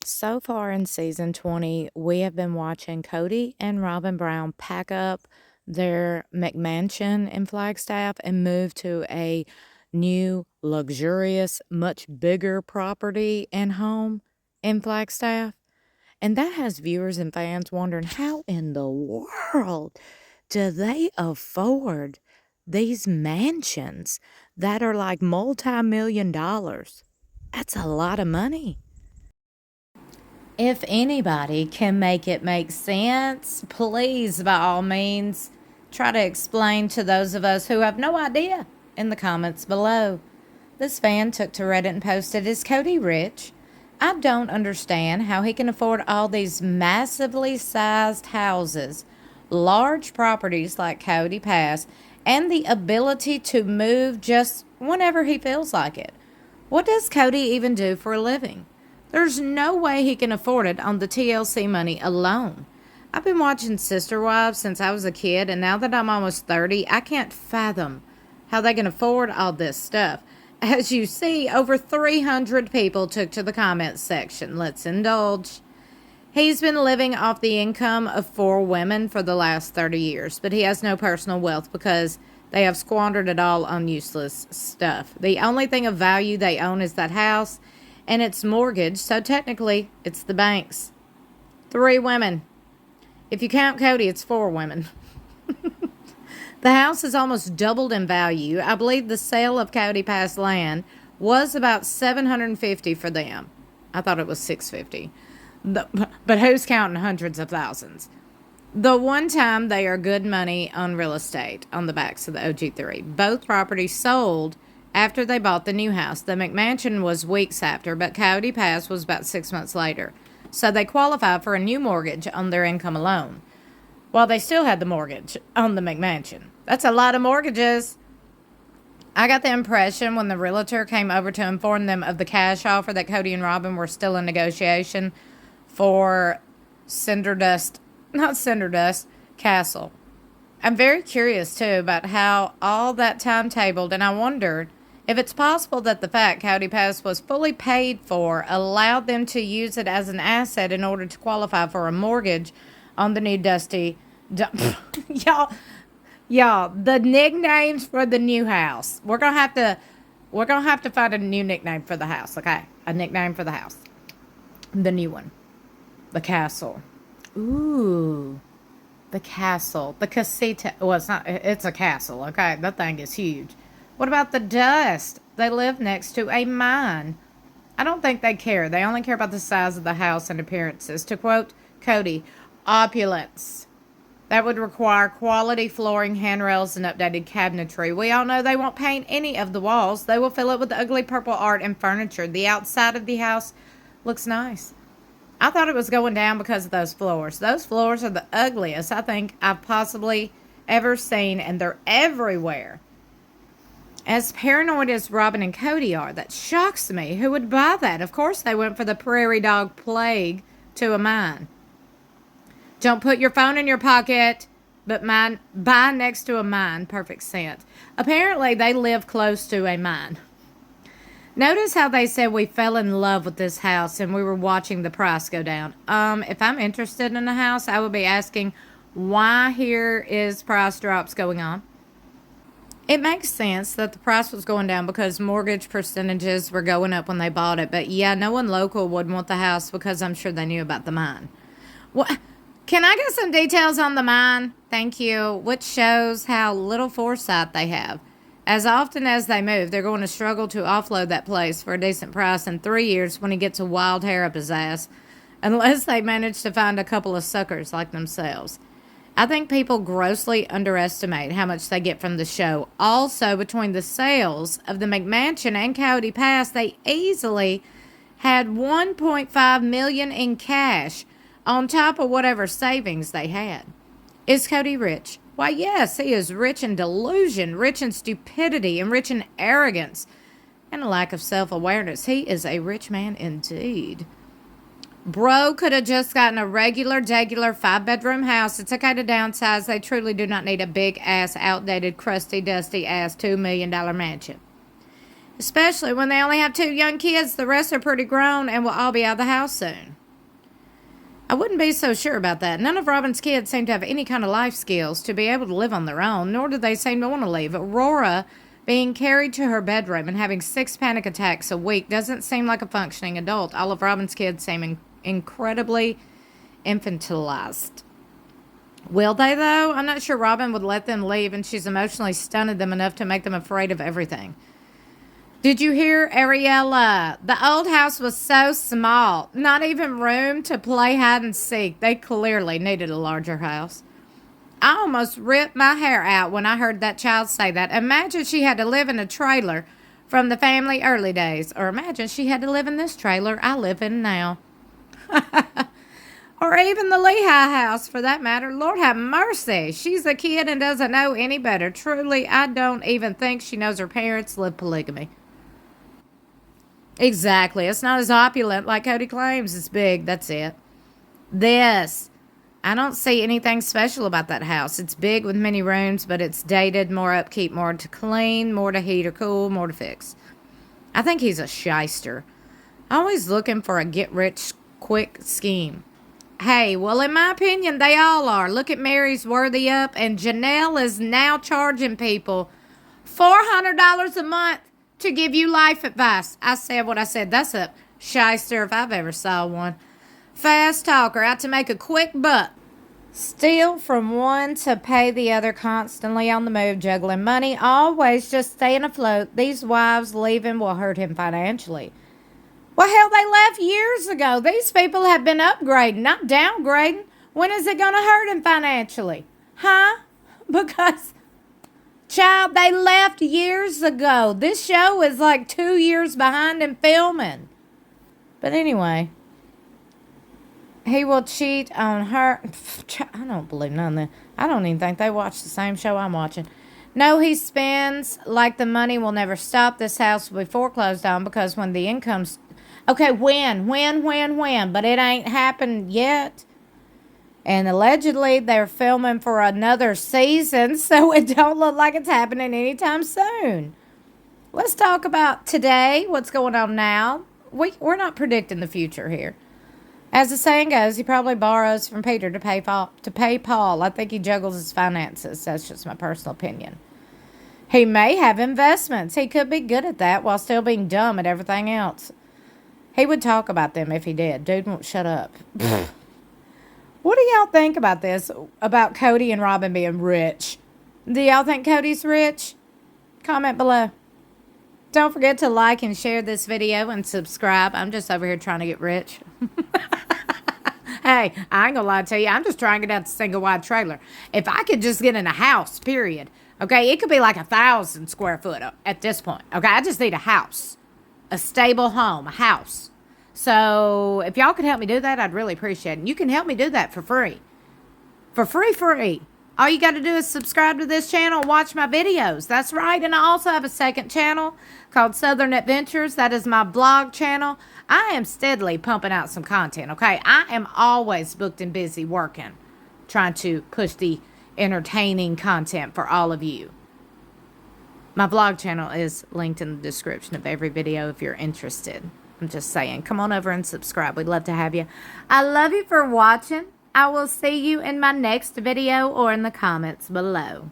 So far in season 20, we have been watching Kody and Robyn Brown pack up their McMansion in Flagstaff and move to a new, luxurious, much bigger property and home in Flagstaff. And that has viewers and fans wondering how in the world do they afford these mansions that are like multi-million dollars? That's a lot of money. If anybody can make it make sense, please, by all means, try to explain to those of us who have no idea in the comments below. This fan took to Reddit and posted, "Is Kody rich? I don't understand how he can afford all these massively sized houses, large properties like Kody Pass, and the ability to move just whenever he feels like it. What does Kody even do for a living? There's no way he can afford it on the TLC money alone. I've been watching Sister Wives since I was a kid, and now that I'm almost 30, I can't fathom how they can afford all this stuff." As you see, over 300 people took to the comments section. Let's indulge. He's been living off the income of 4 women for the last 30 years, but he has no personal wealth because they have squandered it all on useless stuff. The only thing of value they own is that house and its mortgage, so technically it's the bank's. 3 women. If you count Kody, it's 4 women. The house has almost doubled in value. I believe the sale of Kody Pass land was about $750 for them. I thought it was $650. But who's counting hundreds of thousands? The one time they are good money on real estate on the backs of the OG3. Both properties sold after they bought the new house. The McMansion was weeks after, but Kody Pass was about 6 months later. So they qualify for a new mortgage on their income alone, while they still had the mortgage on the McMansion. That's a lot of mortgages. I got the impression when the realtor came over to inform them of the cash offer that Kody and Robyn were still in negotiation for Castle. I'm very curious, too, about how all that timetabled, and I wondered if it's possible that the fact Kody Pass was fully paid for allowed them to use it as an asset in order to qualify for a mortgage on the new dusty... Y'all, the nicknames for the new house. We're gonna have to find a new nickname for the house, okay? A nickname for the house. The new one. The castle. Ooh. The castle. The casita. Well, it's a castle, okay? That thing is huge. What about the dust? They live next to a mine. I don't think they care. They only care about the size of the house and appearances. To quote Kody, opulence. That would require quality flooring, handrails, and updated cabinetry. We all know they won't paint any of the walls. They will fill it with ugly purple art and furniture. The outside of the house looks nice. I thought it was going down because of those floors. Those floors are the ugliest I think I've possibly ever seen, and they're everywhere. As paranoid as Robyn and Kody are, that shocks me. Who would buy that? Of course they went for the prairie dog plague to a mine. Don't put your phone in your pocket, but buy next to a mine. Perfect sense. Apparently, they live close to a mine. Notice how they said we fell in love with this house and we were watching the price go down. If I'm interested in a house, I would be asking why here is price drops going on. It makes sense that the price was going down because mortgage percentages were going up when they bought it. But yeah, no one local would want the house because I'm sure they knew about the mine. What? Can I get some details on the mine? Thank you. Which shows how little foresight they have. As often as they move, they're going to struggle to offload that place for a decent price in 3 years when he gets a wild hair up his ass, unless they manage to find a couple of suckers like themselves. I think people grossly underestimate how much they get from the show. Also, between the sales of the McMansion and Kody Pass, they easily had $1.5 million in cash on top of whatever savings they had. Is Kody rich? Why, yes, he is rich in delusion, rich in stupidity, and rich in arrogance, and a lack of self-awareness. He is a rich man indeed. Bro could have just gotten a regular 5-bedroom house. It's okay to downsize. They truly do not need a big-ass, outdated, crusty, dusty-ass $2 million mansion. Especially when they only have 2 young kids. The rest are pretty grown and will all be out of the house soon. I wouldn't be so sure about that. None of Robyn's kids seem to have any kind of life skills to be able to live on their own, nor do they seem to want to leave. Aurora being carried to her bedroom and having 6 panic attacks a week doesn't seem like a functioning adult. All of Robyn's kids seem incredibly infantilized. Will they, though? I'm not sure Robyn would let them leave, and she's emotionally stunted them enough to make them afraid of everything. Did you hear, Ariella? The old house was so small. Not even room to play hide and seek. They clearly needed a larger house. I almost ripped my hair out when I heard that child say that. Imagine she had to live in a trailer from the family early days. Or imagine she had to live in this trailer I live in now. Or even the Lehigh house, for that matter. Lord have mercy. She's a kid and doesn't know any better. Truly, I don't even think she knows her parents live polygamy. Exactly. It's not as opulent like Kody claims. It's big. That's it. I don't see anything special about that house. It's big with many rooms, but it's dated, more upkeep, more to clean, more to heat or cool, more to fix. I think he's a shyster. Always looking for a get-rich-quick scheme. Hey, well, in my opinion, they all are. Look at Mary's Worthy Up, and Janelle is now charging people $400 a month to give you life advice. I said what I said. That's a shyster if I've ever saw one. Fast talker, out to make a quick buck. Steal from one to pay the other, constantly on the move, juggling money, always just staying afloat. These wives leaving will hurt him financially. Well, hell, they left years ago. These people have been upgrading, not downgrading. When is it going to hurt him financially? Huh? Because, child, they left years ago. This show is like 2 years behind in filming. But anyway, he will cheat on her. I don't believe none of that. I don't even think they watch the same show I'm watching. No, he spends like the money will never stop. This house will be foreclosed on because when the income's... Okay, when? But it ain't happened yet. And allegedly they're filming for another season, so it don't look like it's happening anytime soon. Let's talk about today, what's going on now. We're not predicting the future here. As the saying goes, he probably borrows from Peter to pay Paul. I think he juggles his finances. That's just my personal opinion. He may have investments. He could be good at that while still being dumb at everything else. He would talk about them if he did. Dude won't shut up. What do y'all think about this? About Kody and Robyn being rich? Do y'all think Kody's rich? Comment below. Don't forget to like and share this video and subscribe. I'm just over here trying to get rich. Hey, I ain't gonna lie to you. I'm just trying to get out the single wide trailer. If I could just get in a house, period. Okay, it could be like 1,000 square foot at this point. Okay, I just need a house. A stable home, a house. So if y'all could help me do that, I'd really appreciate it. And you can help me do that for free. For free. All you got to do is subscribe to this channel and watch my videos. That's right. And I also have a second channel called Southern Adventures. That is my blog channel. I am steadily pumping out some content, okay? I am always booked and busy working, trying to push the entertaining content for all of you. My vlog channel is linked in the description of every video if you're interested. I'm just saying, come on over and subscribe. We'd love to have you. I love you for watching. I will see you in my next video or in the comments below.